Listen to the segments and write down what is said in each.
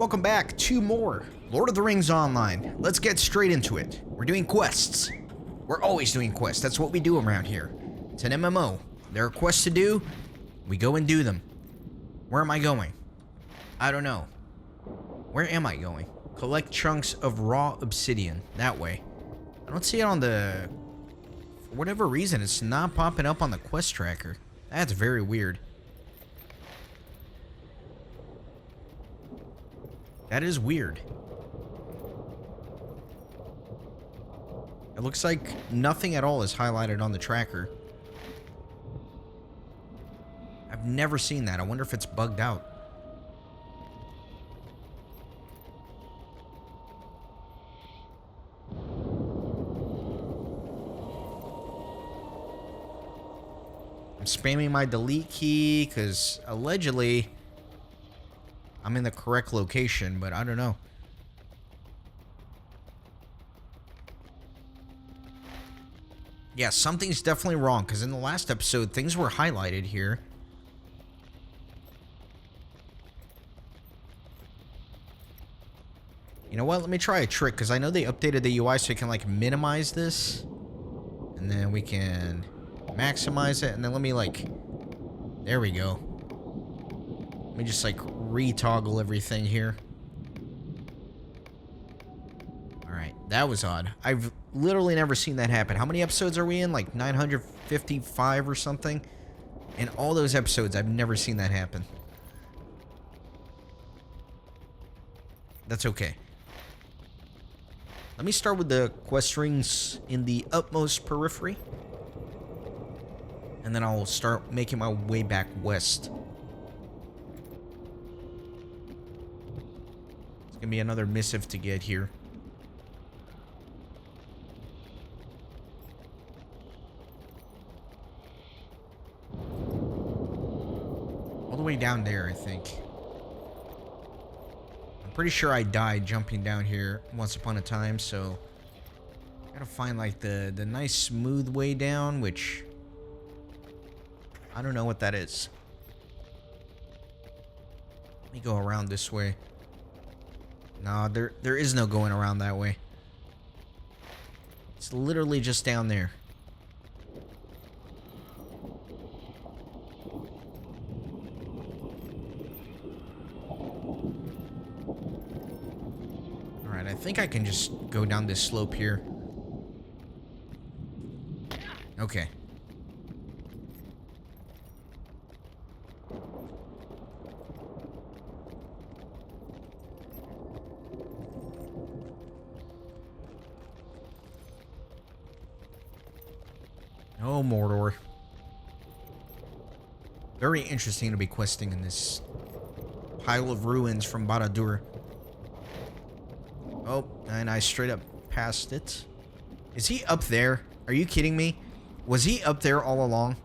welcome back to more Lord of the Rings Online. Let's get straight into it. We're doing quests. We're always doing quests. That's what we do around here. It's an MMO. There are quests to do. We go and do them. Where am I going? I don't know. Where am I going? Collect chunks of raw obsidian. That way. I don't see it on the... For whatever reason, it's not popping up on the quest tracker. That's very weird. That is weird. It looks like nothing at all is highlighted on the tracker. I've never seen that. I wonder if it's bugged out. I'm spamming my delete key because allegedly I'm in the correct location, but I don't know. Yeah, something's definitely wrong, because in the last episode, things were highlighted here. You know what? Let me try a trick, because I know they updated the UI so you can, like, minimize this. And then we can maximize it, and then let me, like... There we go. Let me just, like, re-toggle everything here. Alright, that was odd. I've literally never seen that happen. How many episodes are we in? Like 955 or something? In all those episodes, I've never seen that happen. That's okay. Let me start with the quest rings in the utmost periphery. And then I'll start making my way back west. It's gonna be another missive to get here. All the way down there, I think. I'm pretty sure I died jumping down here once upon a time, so gotta find like the nice smooth way down, which I don't know what that is. Let me go around this way. No, there is no going around that way. It's literally just down there. Alright, I think I can just go down this slope here. Okay. Oh, Mordor. Very interesting to be questing in this pile of ruins from Barad-dûr. Oh, and I straight up passed it. Is he up there? Are you kidding me? Was he up there all along?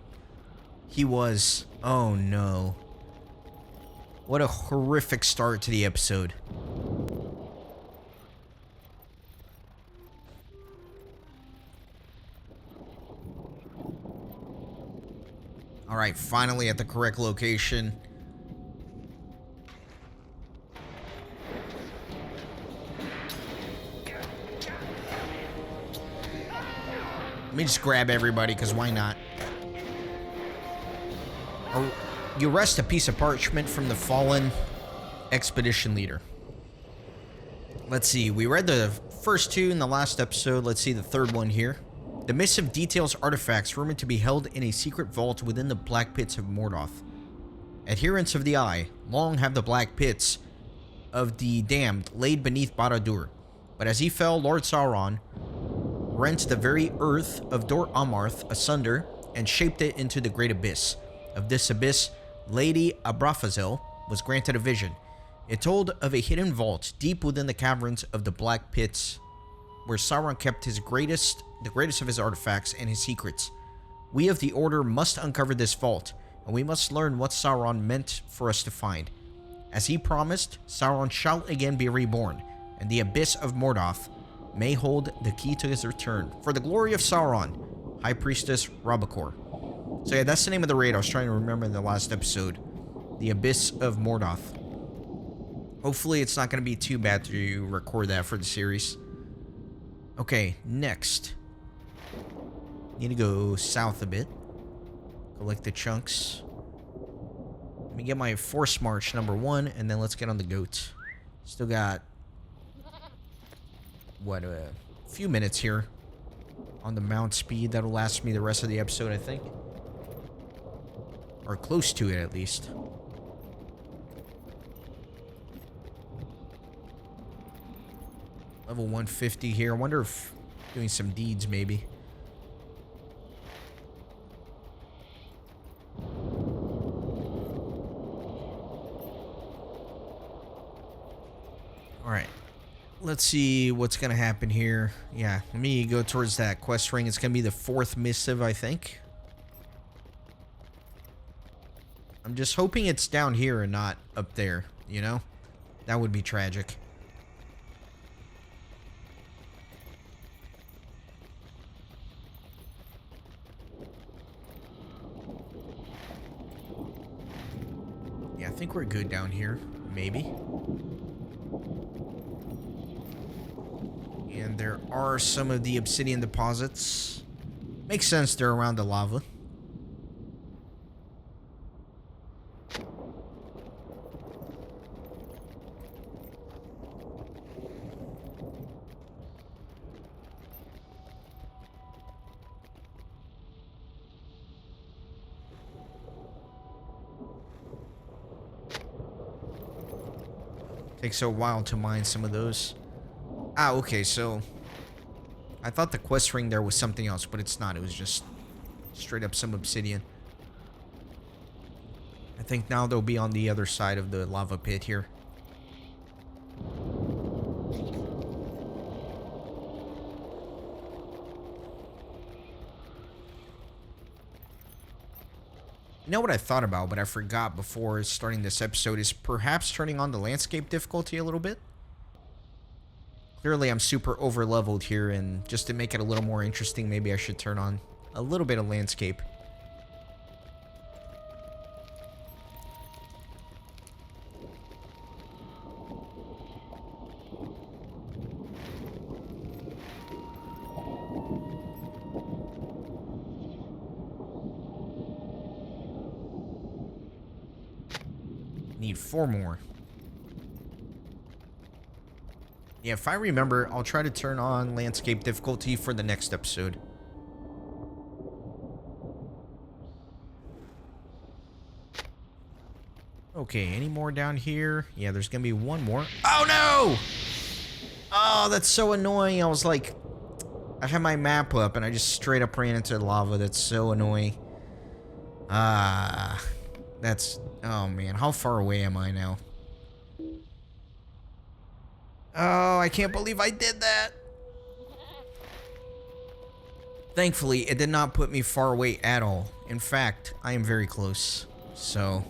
He was. Oh, no. What a horrific start to the episode. Alright, finally at the correct location. Let me just grab everybody, because why not? Oh, you wrest a piece of parchment from the fallen expedition leader. Let's see, we read the first two in the last episode. Let's see the third one here. The missive details artifacts rumored to be held in a secret vault within the Black Pits of Mordor. Adherents of the Eye, long have the Black Pits of the Damned laid beneath Barad-dûr. But as he fell, Lord Sauron rent the very earth of Dor Amarth asunder and shaped it into the Great Abyss. Of this abyss, Lady Abrafazel was granted a vision. It told of a hidden vault deep within the caverns of the Black Pits, where Sauron kept the greatest of his artifacts and his secrets. We of the Order must uncover this vault, and we must learn what Sauron meant for us to find. As he promised, Sauron shall again be reborn, and the Abyss of Mordor may hold the key to his return. For the glory of Sauron, High Priestess Rabakor. So yeah, that's the name of the raid I was trying to remember in the last episode. The Abyss of Mordor. Hopefully it's not going to be too bad to record that for the series. Okay, next. Need to go south a bit. Collect the chunks. Let me get my force march #1, and then let's get on the goat. Still got, what, a few minutes here on the mount speed. That'll last me the rest of the episode, I think. Or close to it, at least. Level 150 here. I wonder if doing some deeds, maybe. Alright. Let's see what's going to happen here. Yeah, let me go towards that quest ring. It's going to be the 4th missive, I think. I'm just hoping it's down here and not up there, you know? That would be tragic. Yeah, I think we're good down here. Maybe. And there are some of the obsidian deposits. Makes sense, they're around the lava. Takes a while to mine some of those. Ah, okay, so I thought the quest ring there was something else, but it's not. It was just straight up some obsidian. I think now they'll be on the other side of the lava pit here. You know what I thought about, but I forgot before starting this episode, is perhaps turning on the landscape difficulty a little bit. Clearly I'm super over leveled here, and just to make it a little more interesting, maybe I should turn on a little bit of landscape. Need 4 more. Yeah, if I remember, I'll try to turn on landscape difficulty for the next episode. Okay, any more down here? Yeah, there's gonna be one more. Oh no! Oh, that's so annoying. I was like, I had my map up and I just straight up ran into lava. That's so annoying. That's, oh man, how far away am I now? Oh, I can't believe I did that. Thankfully, it did not put me far away at all. In fact, I am very close. So,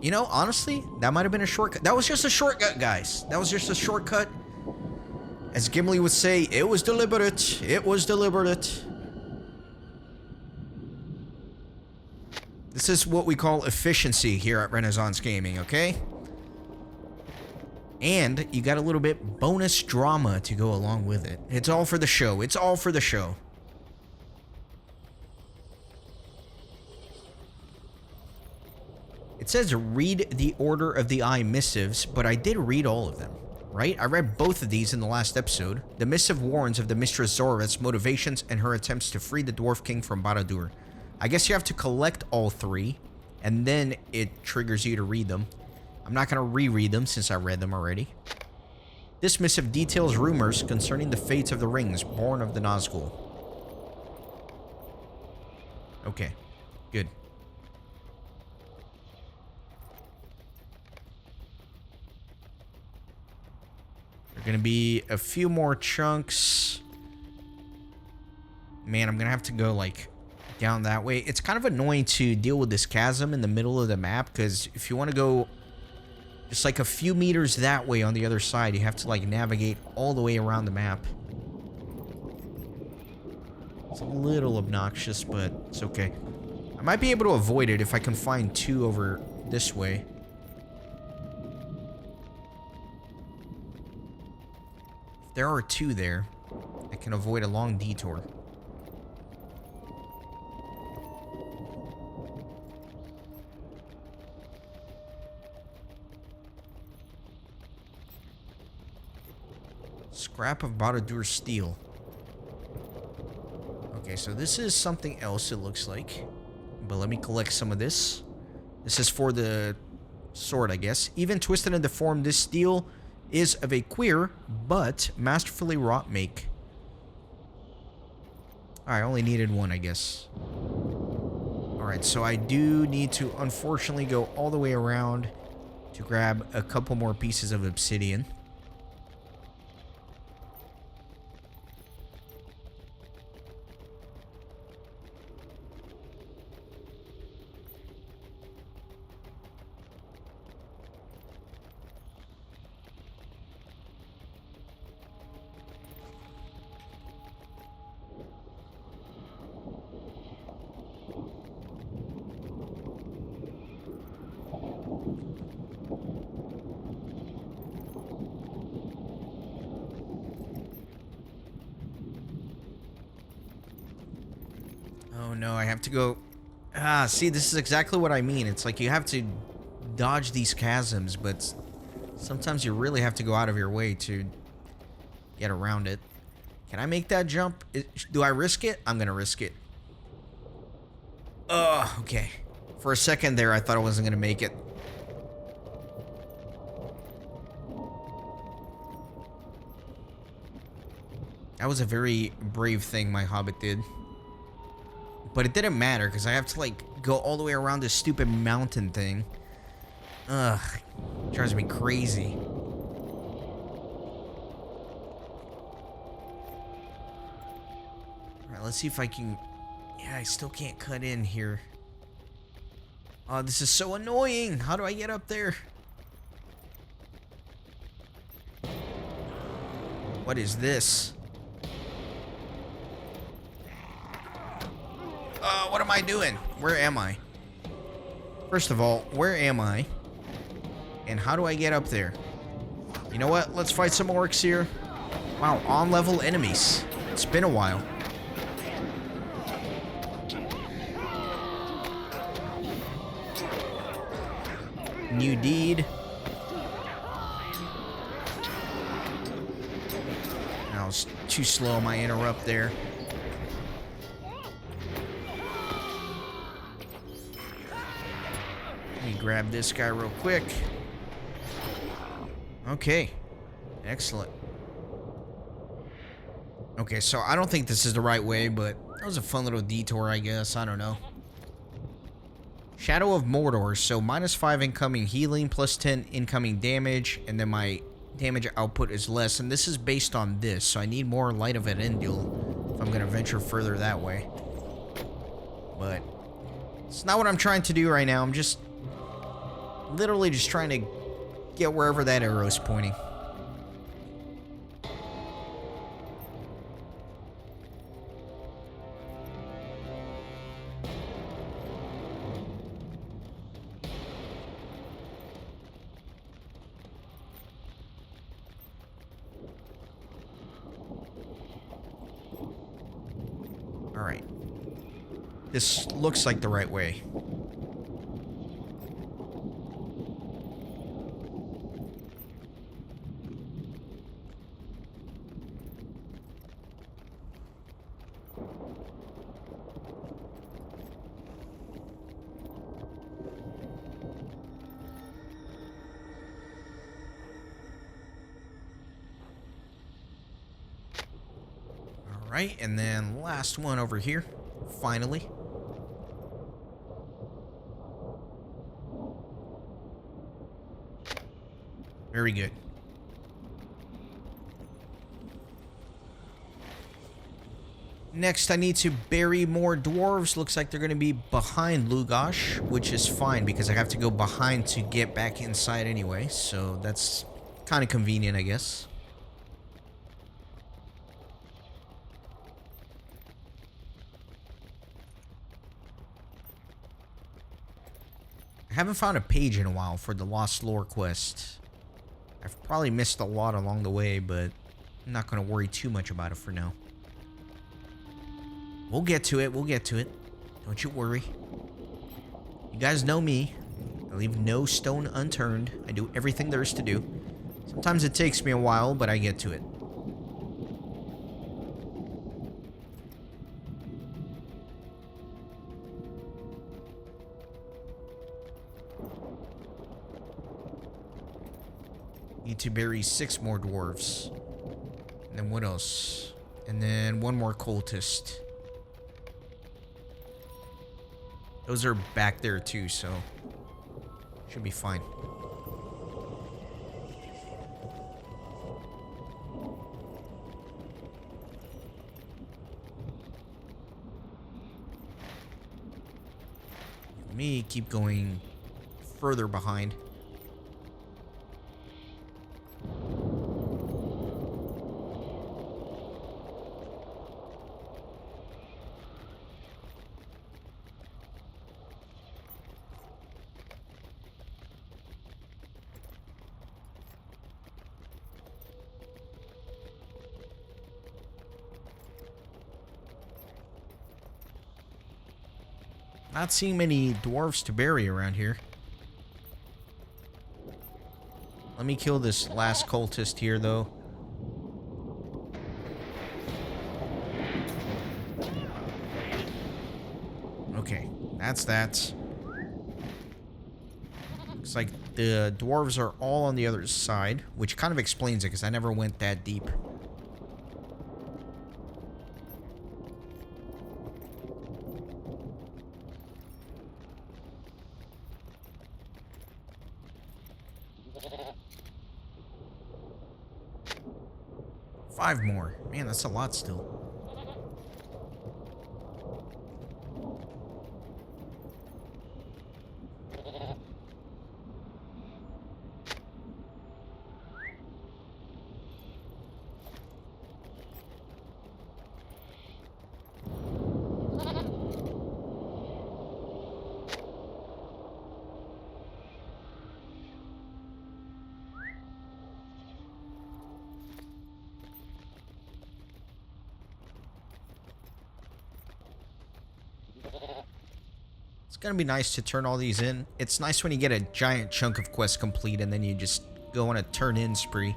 you know, honestly, that might have been a shortcut. That was just a shortcut, guys. That was just a shortcut. As Gimli would say, it was deliberate. It was deliberate. This is what we call efficiency here at Renaissance Gaming, okay? And you got a little bit bonus drama to go along with it. It's all for the show. It's all for the show. It says read the Order of the Eye missives, but I did read all of them, right? I read both of these in the last episode. The missive warns of the Mistress Zora's motivations and her attempts to free the Dwarf King from Barad-dûr. I guess you have to collect all 3, and then it triggers you to read them. I'm not going to reread them since I read them already. This missive details rumors concerning the fates of the rings born of the Nazgul. Okay, good. There are going to be a few more chunks. Man, I'm going to have to go, like, down that way. It's kind of annoying to deal with this chasm in the middle of the map, because if you want to go just like a few meters that way on the other side, you have to like navigate all the way around the map. It's a little obnoxious, but it's okay. I might be able to avoid it if I can find 2 over this way. there are two there, I can avoid a long detour. Scrap of Baradur steel. Okay, so this is something else, it looks like. But let me collect some of this. This is for the sword, I guess. Even twisted and deformed, this steel is of a queer but masterfully wrought make. I only needed one, I guess. Alright, so I do need to unfortunately go all the way around to grab a couple more pieces of obsidian. Oh no, I have to go... Ah, see, this is exactly what I mean. It's like you have to dodge these chasms, but sometimes you really have to go out of your way to get around it. Can I make that jump? Do I risk it? I'm gonna risk it. Okay. For a second there, I thought I wasn't gonna make it. That was a very brave thing my hobbit did. But it didn't matter, because I have to, like, go all the way around this stupid mountain thing. Ugh. It drives me crazy. Alright, let's see if I can... Yeah, I still can't cut in here. Oh, this is so annoying! How do I get up there? What is this? What am I doing? Where am I? First of all, where am I? And how do I get up there? You know what? Let's fight some orcs here. Wow, on-level enemies. It's been a while. New deed. I was too slow on my interrupt there. Let me grab this guy real quick. Okay. Excellent. Okay, so I don't think this is the right way, but that was a fun little detour, I guess. I don't know. Shadow of Mordor. So -5 incoming healing, +10 incoming damage, and then my damage output is less. And this is based on this, so I need more Light of Elendil if I'm going to venture further that way. But it's not what I'm trying to do right now. I'm just literally just trying to get wherever that arrow is pointing. All right. This looks like the right way. Right, and then last one over here, finally. Very good. Next, I need to bury more dwarves. Looks like they're going to be behind Lugash, which is fine because I have to go behind to get back inside anyway. So that's kind of convenient, I guess. I haven't found a page in a while for the Lost Lore quest. I've probably missed a lot along the way, but I'm not going to worry too much about it for now. We'll get to it. We'll get to it. Don't you worry. You guys know me. I leave no stone unturned. I do everything there is to do. Sometimes it takes me a while, but I get to it. Need to bury 6 more dwarves. And then what else? And then 1 more cultist. Those are back there too, so should be fine. Me keep going further behind. Not seeing many dwarves to bury around here. Let me kill this last cultist here, though. Okay, that's that. Looks like the dwarves are all on the other side, which kind of explains it, because I never went that deep. Five more. Man, that's a lot still. It's gonna be nice to turn all these in. It's nice when you get a giant chunk of quests complete and then you just go on a turn-in spree.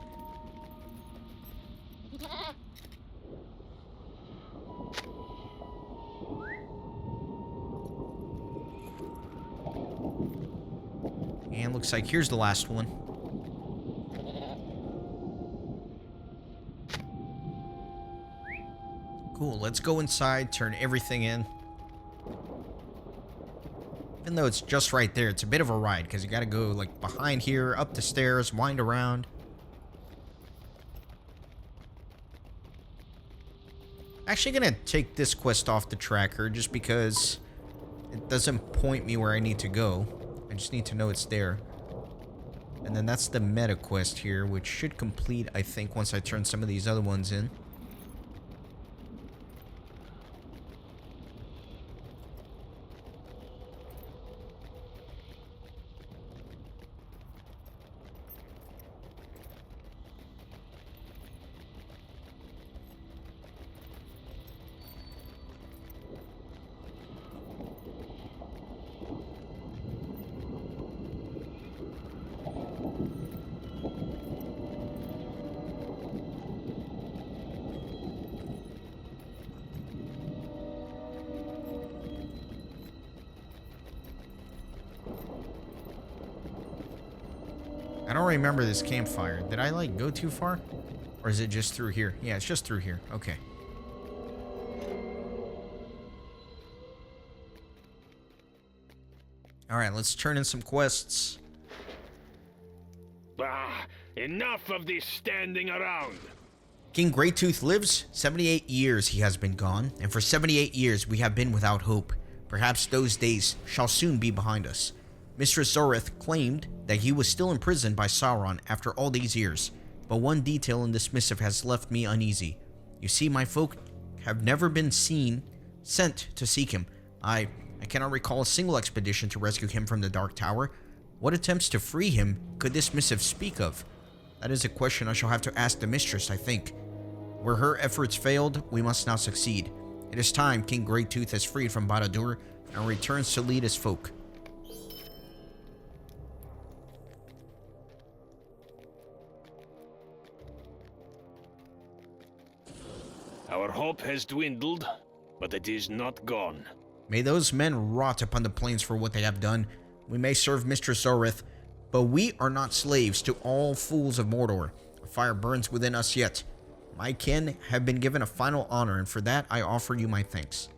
And looks like here's the last one. Cool, let's go inside, turn everything in. Even though it's just right there, it's a bit of a ride because you gotta go like behind here, up the stairs, wind around. Actually gonna take this quest off the tracker just because it doesn't point me where I need to go. I just need to know it's there. And then that's the meta quest here, which should complete, I think, once I turn some of these other ones in. I don't remember this campfire. Did I, like, go too far? Or is it just through here? Yeah, it's just through here. Okay. Alright, let's turn in some quests. Ah, enough of this standing around. King Greytooth lives. 78 years he has been gone, and for 78 years we have been without hope. Perhaps those days shall soon be behind us. Mistress Zorith claimed that he was still imprisoned by Sauron after all these years, but one detail in this missive has left me uneasy. You see, my folk have never been sent to seek him. I cannot recall a single expedition to rescue him from the Dark Tower. What attempts to free him could this missive speak of? That is a question I shall have to ask the mistress, I think. Where her efforts failed, we must now succeed. It is time King Greytooth is freed from Barad-dûr and returns to lead his folk. Our hope has dwindled, but it is not gone. May those men rot upon the plains for what they have done. We may serve Mistress Zorith, but we are not slaves to all fools of Mordor. A fire burns within us yet. My kin have been given a final honor, and for that I offer you my thanks.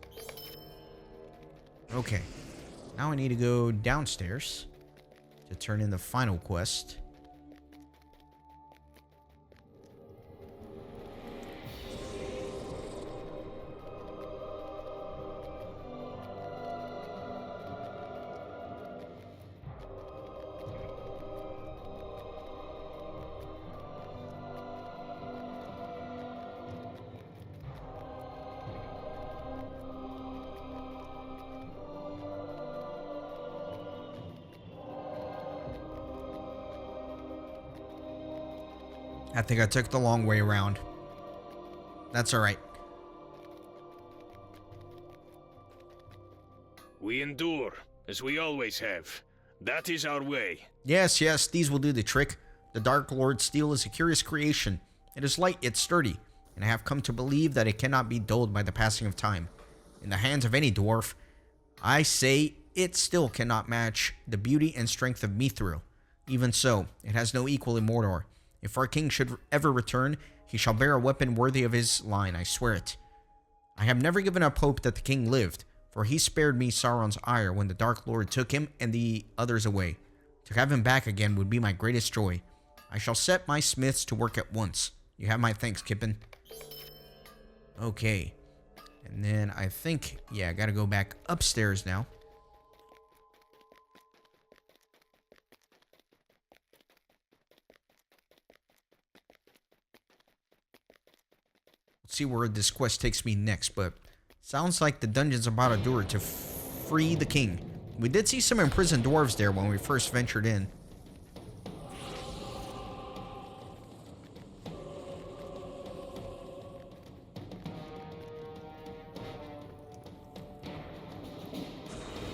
Okay. Now I need to go downstairs to turn in the final quest. I think I took the long way around. That's alright. We endure, as we always have. That is our way. Yes, yes, these will do the trick. The Dark Lord's steel is a curious creation. It is light yet sturdy, and I have come to believe that it cannot be dulled by the passing of time. In the hands of any dwarf, I say it still cannot match the beauty and strength of Mithril. Even so, it has no equal in Mordor. If our king should ever return, he shall bear a weapon worthy of his line, I swear it. I have never given up hope that the king lived, for he spared me Sauron's ire when the Dark Lord took him and the others away. To have him back again would be my greatest joy. I shall set my smiths to work at once. You have my thanks, Kippen. Okay. And then I think, yeah, I gotta go back upstairs now. See where this quest takes me next, but sounds like the dungeons of Barad-dûr to free the king. We did see some imprisoned dwarves there when we first ventured in.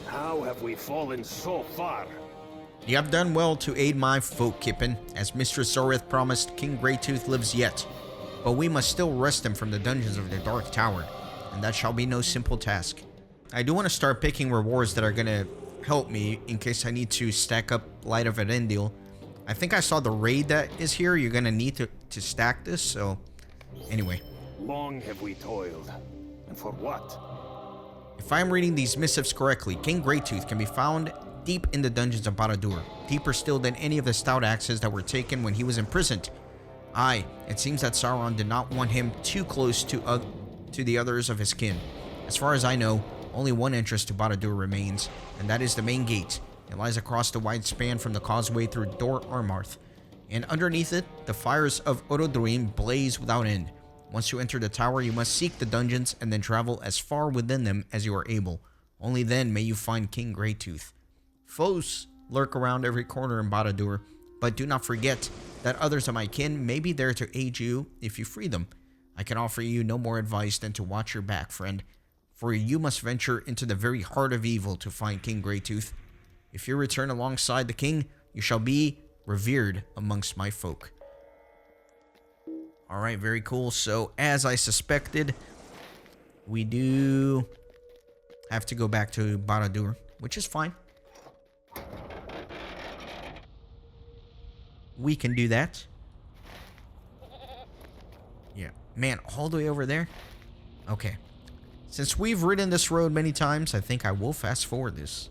How have we fallen so far? You have done well to aid my folk, Kippen. As Mistress Zorith promised, King Greytooth lives yet. But we must still wrest him from the dungeons of the Dark Tower, and that shall be no simple task. I do want to start picking rewards that are going to help me in case I need to stack up Light of Elendil. I think I saw the raid that is here. You're going to need to stack this, so anyway. Long have we toiled, and for what? If I'm reading these missives correctly, King Greytooth can be found deep in the dungeons of Barad-dûr, deeper still than any of the Stout-axes that were taken when he was imprisoned. Aye, it seems that Sauron did not want him too close to the others of his kin. As far as I know, only one entrance to Barad-dûr remains, and that is the main gate. It lies across the wide span from the causeway through Dor Armarth, and underneath it, the fires of Orodruin blaze without end. Once you enter the tower, you must seek the dungeons and then travel as far within them as you are able. Only then may you find King Greytooth. Foes lurk around every corner in Barad-dûr, but do not forget that others of my kin may be there to aid you if you free them. I can offer you no more advice than to watch your back, friend, for you must venture into the very heart of evil to find King Greytooth. If you return alongside the king, you shall be revered amongst my folk. Alright, very cool. So, as I suspected, we do have to go back to Barad-dûr, which is fine. We can do that. Yeah. Man, all the way over there? Okay. Since we've ridden this road many times, I think I will fast forward this.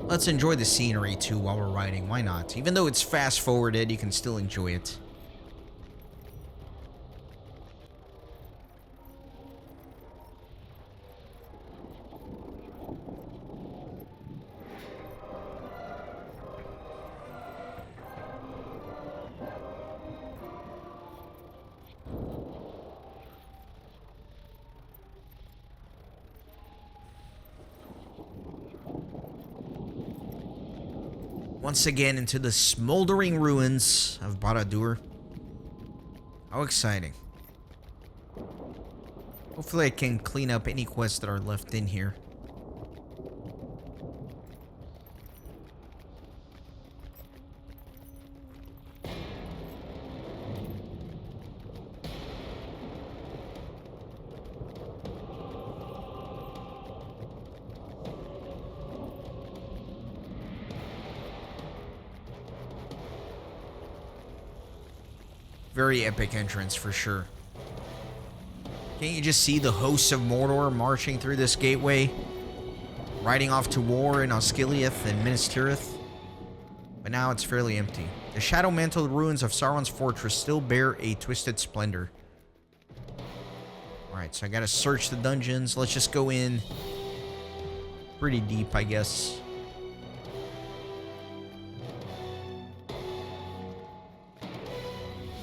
Let's enjoy the scenery too while we're riding. Why not? Even though it's fast forwarded, you can still enjoy it. once again into the smoldering ruins of Barad-dûr. How exciting. Hopefully I can clean up any quests that are left in here. Very epic entrance for sure. Can't you just see the hosts of Mordor marching through this gateway? Riding off to war in Osgiliath and Minas Tirith? But now it's fairly empty. The shadow-mantled ruins of Sauron's fortress still bear a twisted splendor. Alright, so I gotta search the dungeons. Let's just go in pretty deep, I guess.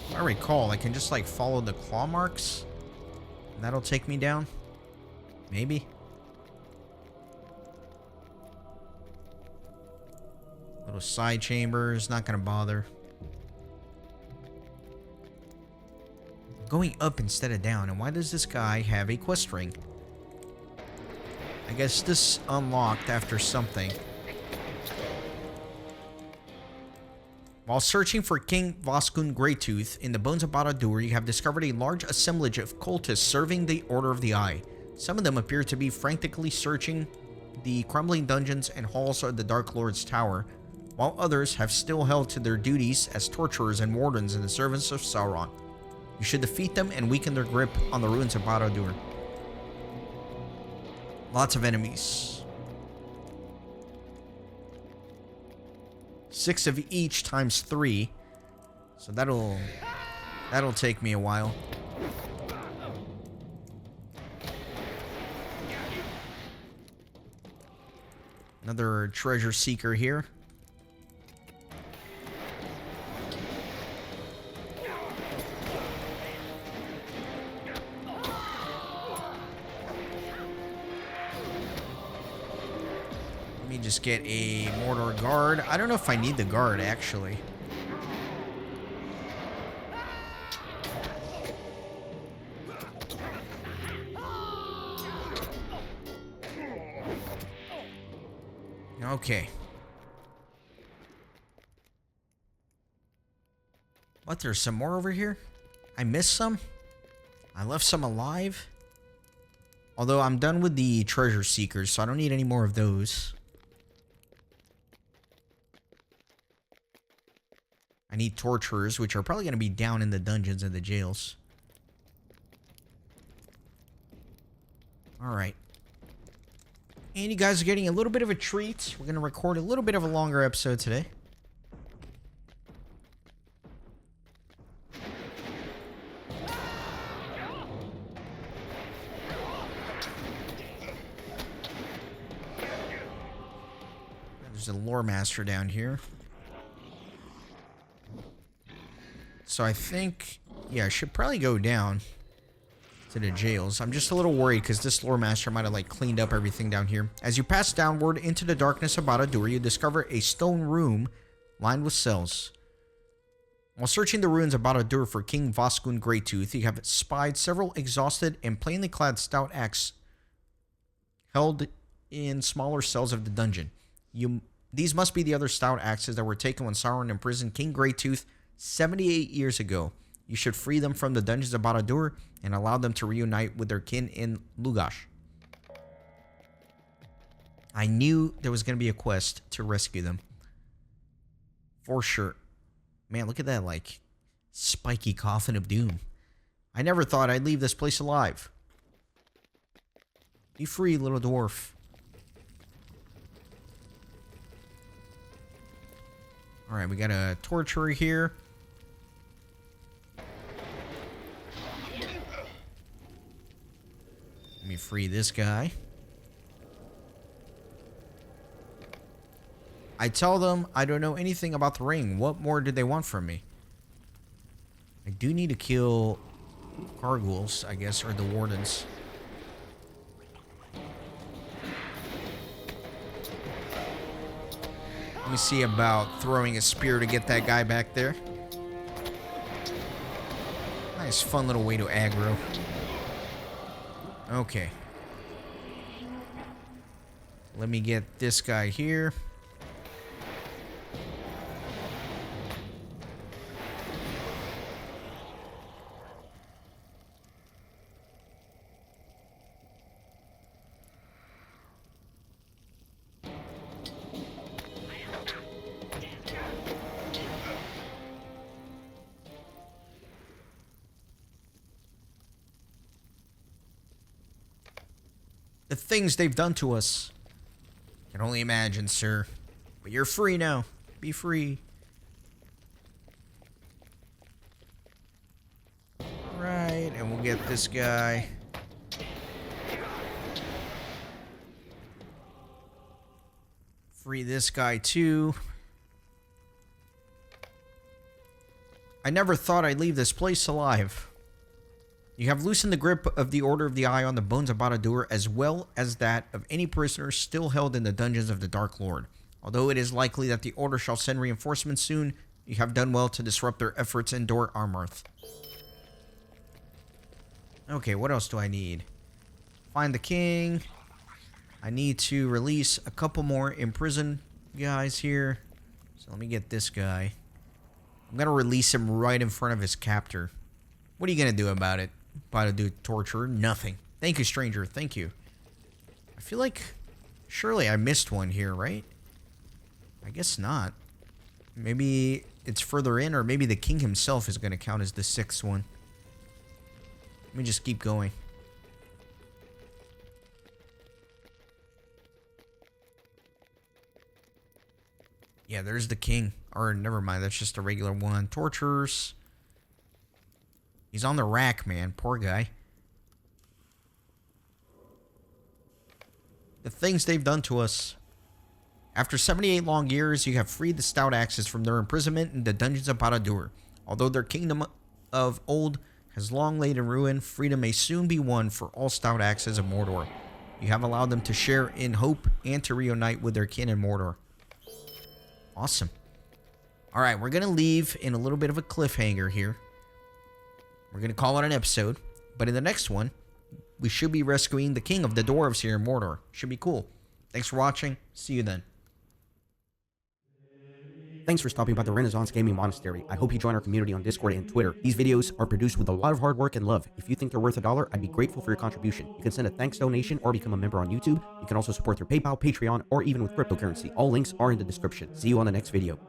If I recall, I can just like follow the claw marks. And that'll take me down. Maybe. Little side chambers, not gonna bother. Going up instead of down, and why does this guy have a quest ring? I guess this unlocked after something. While searching for King Voskun Greytooth in the bones of Barad-dûr, you have discovered a large assemblage of cultists serving the Order of the Eye. Some of them appear to be frantically searching the crumbling dungeons and halls of the Dark Lord's Tower, while others have still held to their duties as torturers and wardens in the service of Sauron. You should defeat them and weaken their grip on the ruins of Barad-dûr. Lots of enemies. 6 of each times 3. So that'll take me a while. Another treasure seeker here. Let me just get a Mordor guard. I don't know if I need the guard, actually. Okay. What? There's some more over here? I missed some? I left some alive? Although I'm done with the treasure seekers, so I don't need any more of those. I need torturers, which are probably going to be down in the dungeons and the jails. Alright. And you guys are getting a little bit of a treat. We're going to record a little bit of a longer episode today. There's a lore master down here. So I think, yeah, I should probably go down to the jails. I'm just a little worried because this lore master might have like cleaned up everything down here. As you pass downward into the darkness of Barad-dûr, you discover a stone room lined with cells. While searching the ruins of Barad-dûr for King Voskun Greytooth, you have spied several exhausted and plainly clad Stout-axes held in smaller cells of the dungeon. These must be the other Stout-axes that were taken when Sauron imprisoned King Greytooth 78 years ago. You should free them from the dungeons of Barad-dûr and allow them to reunite with their kin in Lugash. I knew there was going to be a quest to rescue them. For sure. Man, look at that, like, spiky coffin of doom. I never thought I'd leave this place alive. Be free, little dwarf. Alright, we got a torturer here. Let me free this guy. I tell them I don't know anything about the ring. What more did they want from me? I do need to kill gargoyles, I guess, or the wardens. Let me see about throwing a spear to get that guy back there. Nice, fun little way to aggro. Okay. Let me get this guy here. The things they've done to us. I can only imagine, sir. But you're free now. Be free. Right, and we'll get this guy. Free this guy too. I never thought I'd leave this place alive. You have loosened the grip of the Order of the Eye on the bones of Barad-dûr, as well as that of any prisoners still held in the dungeons of the Dark Lord. Although it is likely that the Order shall send reinforcements soon, you have done well to disrupt their efforts in Dor Amroth. Okay, what else do I need? Find the king. I need to release a couple more imprisoned guys here. So let me get this guy. I'm going to release him right in front of his captor. What are you going to do about it? About to do torture? Nothing. Thank you, stranger. Thank you. I feel like surely I missed one here, right? I guess not. Maybe it's further in, or maybe the king himself is going to count as the sixth one. Let me just keep going. Yeah, there's the king. Or never mind, that's just a regular one. Torturers. He's on the rack, man. Poor guy. The things they've done to us. After 78 long years, you have freed the Stout-axes from their imprisonment in the dungeons of Barad-dûr. Although their kingdom of old has long laid in ruin, freedom may soon be won for all Stout-axes of Mordor. You have allowed them to share in hope and to reunite with their kin in Mordor. Awesome. Alright, we're going to leave in a little bit of a cliffhanger here. We're going to call it an episode. But in the next one, we should be rescuing the king of the dwarves here in Mordor. Should be cool. Thanks for watching. See you then. Thanks for stopping by the Renaissance Gaming Monastery. I hope you join our community on Discord and Twitter. These videos are produced with a lot of hard work and love. If you think they're worth $1, I'd be grateful for your contribution. You can send a thanks donation or become a member on YouTube. You can also support through PayPal, Patreon, or even with cryptocurrency. All links are in the description. See you on the next video.